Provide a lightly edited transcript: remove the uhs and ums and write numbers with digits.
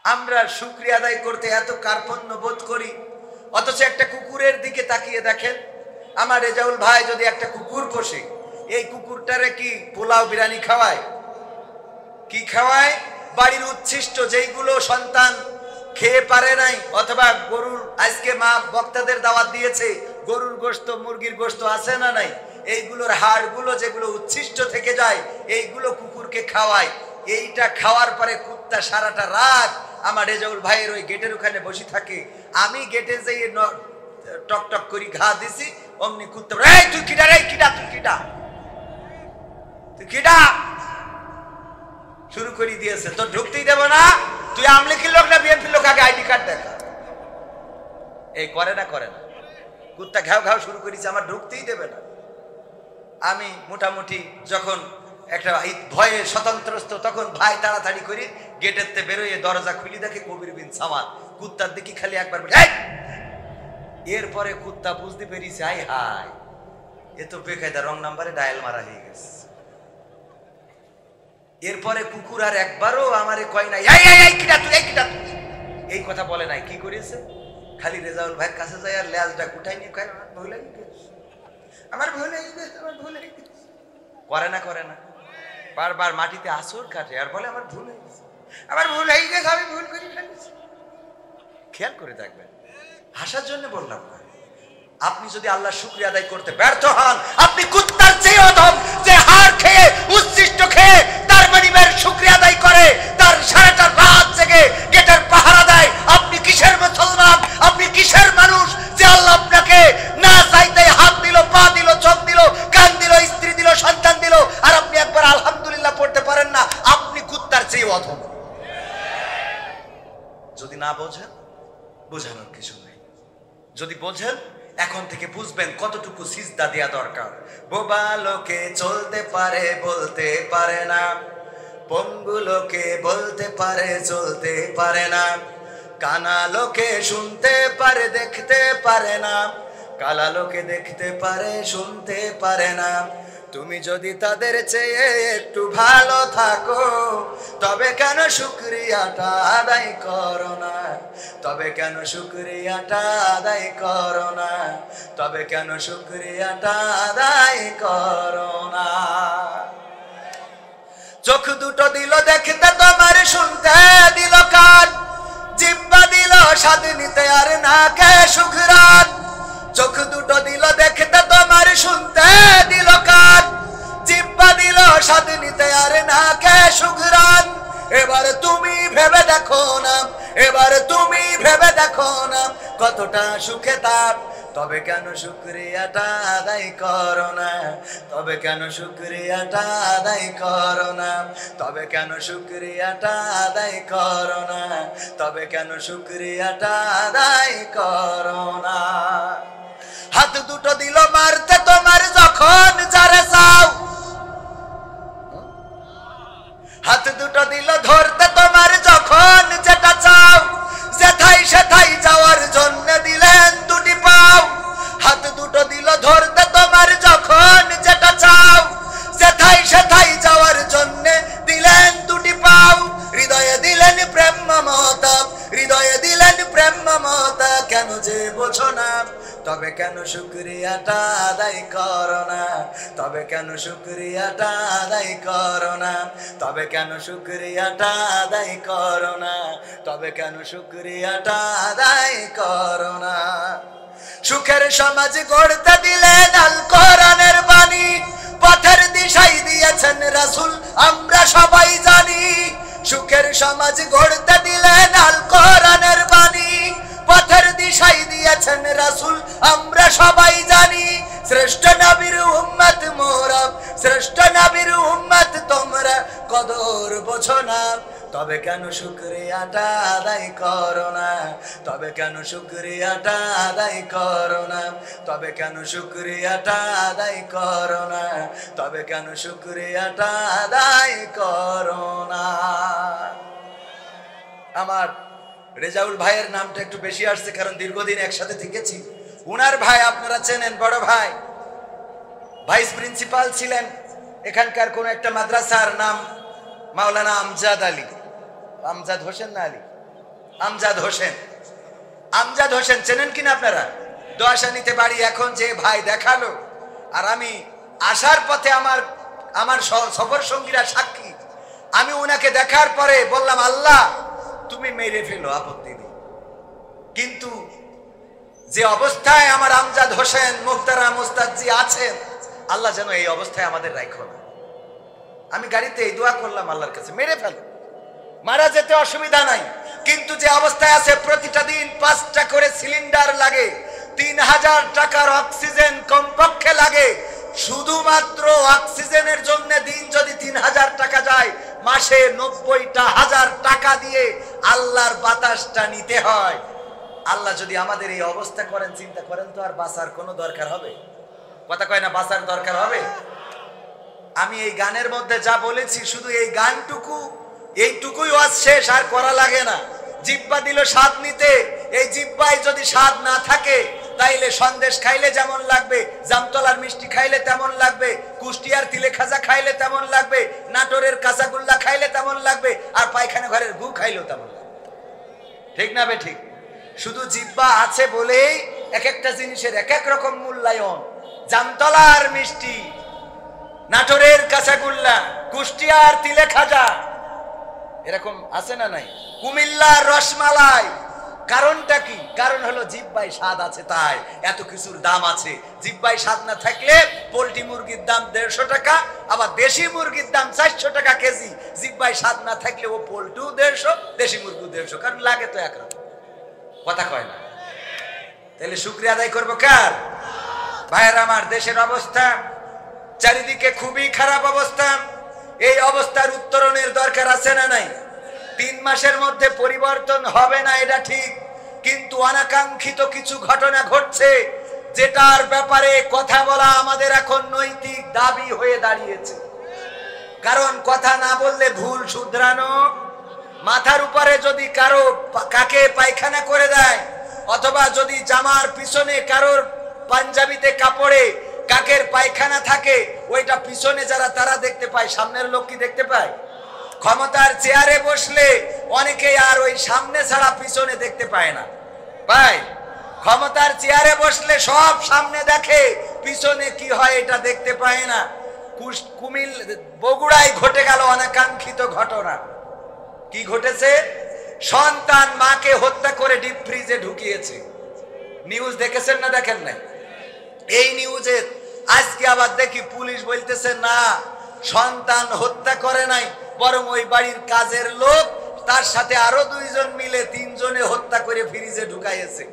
আমরা শুকরিয়া আদায় করতে এত কার্পণ্য বোধ করি, অথচ একটা কুকুরের দিকে তাকিয়ে দেখেন। আমার রেজাউল ভাই যদি একটা কুকুর পোষে, এই কুকুরটারে কি পোলাও বিরিয়ানি খাওয়ায়? কি খাওয়ায়? বাড়ির উচ্ছিষ্ট যেইগুলো সন্তান খেয়ে পারে নাই, অথবা গরুর, আজকে মা বক্তাদের দাওয়াত দিয়েছে, গরুর গোশত মুরগির গোশত আছে না নাই, এইগুলোর হাড়গুলো যেগুলো উচ্ছিষ্ট থেকে যায়, এইগুলো কুকুরকে খাওয়ায়। এইটা খাওয়ার পরে কুত্তা সারাটা রাত আমার রেজাউল ভাইয়ের ওই গেটের ওখানে বসে থাকে। আমি গেটে যেয়ে টক টক করি ঘা দিছি, অমনি কুত্তা, এই তুই কিডা রে, কিডা তুই, কিডা তুই, কিডা শুরু করে দিয়েছে। তোর ঢুকতেই দেব না, তুই আমলিকির লোক না বিএনপির লোক, আগে আইডি কার্ড দেখা। এই করে না, করে না, কুত্তা ঘাও ঘাও শুরু করেছে, আমার ঢুকতেই দেবে না। আমি মোটামুটি যখন একটা ভয়ে স্বতন্ত্রস্ত, তখন ভাই তাড়াতাড়ি করে গেটের তে বেরোয় দরজা খুলি, দেখে কবির বিন সামাদ। কুত্তার দিকে খালি একবার, এরপরে কুত্তা বুঝতে পেরেছে, আই হাই, এ তো বেকায়দা রং নাম্বারে ডায়াল মারা হয়ে গেছে। এরপরে কুকুর আর একবারও আমারে কয় নাই, এই কথা বলে নাই। কি করেছে? খালি রেজাউল ভাইয়ের কাছে যায় আর লেজটা কুটাই নিয়ে কয়, আমার ভুল হয়ে গেছে, আমার ভুল হয়ে গেছে, আমার ভুল হয়ে গেছে। করে না, করে না, বারবার মাটিতে আসর কাটে আর বলে আমার ভুল হয়ে গেছে, আমার ভুল হয়ে গেছে, আমি ভুল করে ফেলেছি। খেয়াল করে দেখবেন, হাসার জন্য বললাম না। আপনি যদি আল্লাহর শুকরিয়া আদায় করতে ব্যর্থ হন, আপনি কুত্তার চেয়ে অধম, যে হাড় খেয়ে, উচ্ছিষ্ট খেয়ে তার মানিবের শুকরিয়া আদায় করে, তার সারাটা রাত জেগে গেটের পাহারা দেয়। আপনি কিসের মুসলমান, আপনি কিসের মানুষ, যে আল্লাহ আপনাকে না চাইতে হাত দিল, পা দিল, চোখ দিল, কান দিল, স্ত্রী দিল, সন্তান দিল, আর আপনি একবার আলহামদুলিল্লাহ পড়তে পারেন না? আপনি কুত্তার চেয়ে অধম। যদি না বোঝেন, বোঝানোর কিছু নেই। যদি বোঝেন, এখন থেকে বুঝবেন কতটুকু সিজদা দেয়া দরকার। বোবা লোকে চলতে পারে, বলতে পারে না, পঙ্গু লোকে বলতে পারে, চলতে পারে না, কানা লোকে শুনতে পারে, দেখতে পারে না, কালা লোকে দেখতে পারে, শুনতে পারে না। তুমি যদি তাদের চেয়ে একটু ভালো থাকো, তবে কেন শুকরিয়াটা আদায় করো না? তবে কেন শুকরিয়াটা আদায় করো না? তবে কেন শুকরিয়াটা আদায় করো না? চোখ দুটো দিল দেখতে তোমার, শুনতে দিল কান, জিহ্বা দিল স্বাদ নিতে আর নাকে সুঘ্রাণ। চোখ দুটো দিল দেখতে তোমার, শুনতে দিল কান, জিহ্বা দিল স্বাদ নিতে আর নাকে সুঘ্রাণ। এবার তুমি ভেবে দেখো না, এবার তুমি ভেবে দেখো না, কতটা সুখে তাপ। তবে কেন শুকরিয়াটা আদায় করো না? তবে কেন শুকরিয়াটা আদায় করো না? তবে কেন শুকরিয়াটা আদায় করো না? তবে কেন শুকরিয়াটা আদায় করো না? হাত দুটো দিল মারতে তোমার, যখন যারে চাও, হাত দুটো দিল ধরতে তোমার, যখন যেটা চাও, যেথাই সেথাই যাওয়ার জন্য দিলেন দুটি পাও। হাত দুটো দিল ধরতে তোমার, যখন যেটা চাও, যেথাই সেথাই যাওয়ার জন্য দিলেন দুটি পাও। হৃদয়ে দিলেন প্রেম মমতা, হৃদয়ে দিলেন প্রেম মমতা, কেন যে বোঝো না? তবে কেন শুকরিয়াটা আদায় করো না? তবে কেন শুকরিয়াটা আদায় করো না? তবে কেন শুকরিয়াটা আদায় করো না? তবে কেন শুকরিয়াটা আদায় করো না? সুখের সমাজ গড়তে দিলেন আল কোরআনের বাণী, পথের দিশাই দিয়েছেন রাসূল, আমরা সবাই জানি। সুখের সমাজ গড়তে দিলেন আল কোরআনের বাণী, পথের দিশাই দিয়েছেন রাসূল, আমরা সবাই জানি। শ্রেষ্ঠ নবীর উম্মত মোরা, শ্রেষ্ঠ নবীর উম্মত তোমরা, কদর বোঝো না? তবে কেন শুকরিয়াটা আদায় করো না? তবে কেন শুকরিয়াটা আদায় করো না? তবে কেন শুকরিয়াটা আদায় করো না? তবে কেন শুকরিয়াটা আদায় করো না? আমার রেজাউল ভাইয়ের নামটা একটু বেশি আসছে, কারণ দীর্ঘদিন একসাথে থেকেছি। উনার ভাই আপনারা চেনেন, বড় ভাই, ভাইস প্রিন্সিপাল ছিলেন এখানকার কোন একটা মাদ্রাসার, নাম মাওলানা আমজাদ আলী, আমজাদ হোসেন না আলী, আমজাদ হোসেন। আমজাদ হোসেন চেনেন কিনা আপনারা? দোয়াশানীতে বাড়ি। এখন যে ভাই দেখালো, আর আমি আসার পথে আমার সফর সঙ্গীরা সাক্ষী, আমি উনাকে দেখার পরে বললাম, আল্লাহ তুমি মেরে ফেলো, আপত্তি নেই, কিন্তু যে অবস্থায় আমার আমজাদ হোসেন মুখতারাম মুস্তাদজি আছেন, আল্লাহ যেন এই অবস্থায় আমাদের রাখো না। আমি গাড়িতে এই দোয়া করলাম আল্লাহর কাছে, মেরে ফেলো, মারা যেতে অসুবিধা নাই, কিন্তু যে অবস্থায় আছে প্রতিটা দিন 5টা করে সিলিন্ডার লাগে, 3000 টাকার অক্সিজেন কমপক্ষে লাগে। শুধুমাত্র অক্সিজেনের জন্য দিন যদি 3000 টাকা যায়, মাসে 90,000 টাকা দিয়ে আল্লাহর বাতাসটা নিতে হয়। আল্লাহ যদি আমাদের এই অবস্থা করেন, চিন্তা করেন তো আর বাঁচার কোনো দরকার হবে? কথা কয় না, বাঁচার দরকার হবে? আমি এই গানের মধ্যে যা বলেছি, শুধু এই গানটুকু, এইটুকুই ওয়াজ শেষ, আর করা লাগে না। জিব্বা দিল স্বাদ নিতে, এই জিব্বায় যদি স্বাদ না থাকে, তাইলে সন্দেশ খাইলে যেমন লাগবে, জামতলার মিষ্টি খাইলে তেমন লাগবে, কুষ্টিয়ার তিলে খাজা খাইলে তেমন লাগবে, নাটোরের কাঁচাগোল্লা খাইলে তেমন লাগবে, আর পায়খানা ঘরের গু খাইলেও তেমন লাগবে। ঠিক না বে ঠিক? শুধু জিব্বা আছে বলেই এক একটা জিনিসের এক এক রকম মূল্যায়ন। জামতলার মিষ্টি, নাটোরের কাঁচাগোল্লা, কুষ্টিয়ার তিলে খাজা, এরকম আছে না নাই? কুমিল্লার রসমালাই। কারণটা কি? কারণ হলো জিব্বায় স্বাদ আছে, তাই এত কিছুর দাম আছে। জিব্বায় স্বাদ না থাকলে পোল্ট্রি মুরগির দাম 150 টাকা, আবার দেশি মুরগির দাম 400 টাকা কেজি। জিব্বায় স্বাদ না থাকলে ও পোল্ট্রিও 150, দেশি মুরগিও 150, কারণ লাগে তো একরকম। কথা কয় না? তাহলে শুকরিয়া আদায় করবো কার? ভাইয়ের আমার, দেশের অবস্থা চারিদিকে খুবই খারাপ অবস্থা। এই অবস্থার উত্তরণের দরকার আছে না নাই? 3 মাসের মধ্যে পরিবর্তন হবে না এটা ঠিক, কিন্তু অনাকাঙ্ক্ষিত কিছু ঘটনা ঘটছে, যেটার ব্যাপারে কথা বলা আমাদের এখন নৈতিক দাবি হয়ে দাঁড়িয়েছে। কারণ কথা না বললে ভুল শুধরানো, মাথার উপরে যদি কাকে পায়খানা করে দেয়, অথবা যদি জামার পিছনে কারোর পাঞ্জাবিতে কাপড়ে কাকের পায়খানা থাকে, ওইটা পিছনে যারা তারা দেখতে পায়, সামনের লোক কি দেখতে পায়? ক্ষমতার চেয়ারে বসলে অনেকে আর ওই সামনে ছাড়া পিছনে দেখতে পায় না। ভাই, ক্ষমতার চেয়ারে বসলে সব সামনে দেখে, পিছনে কি হয় এটা দেখতে পায় না। বগুড়ায় ঘটে গেল অনাকাঙ্ক্ষিত ঘটনা। কি ঘটেছে? সন্তান মাকে হত্যা করে ডিপ ফ্রিজে ঢুকিয়েছে। নিউজ দেখেছেন না দেখেন নাই? এই নিউজে আজকে আবার দেখি পুলিশ বলতেছে না, সন্তান হত্যা করে নাই, বরং ওই বাড়ির কাজের লোক তার সাথে আরো 2 জন মিলে 3 জনে হত্যা করে ফ্রিজে ঢুকাইয়েছে।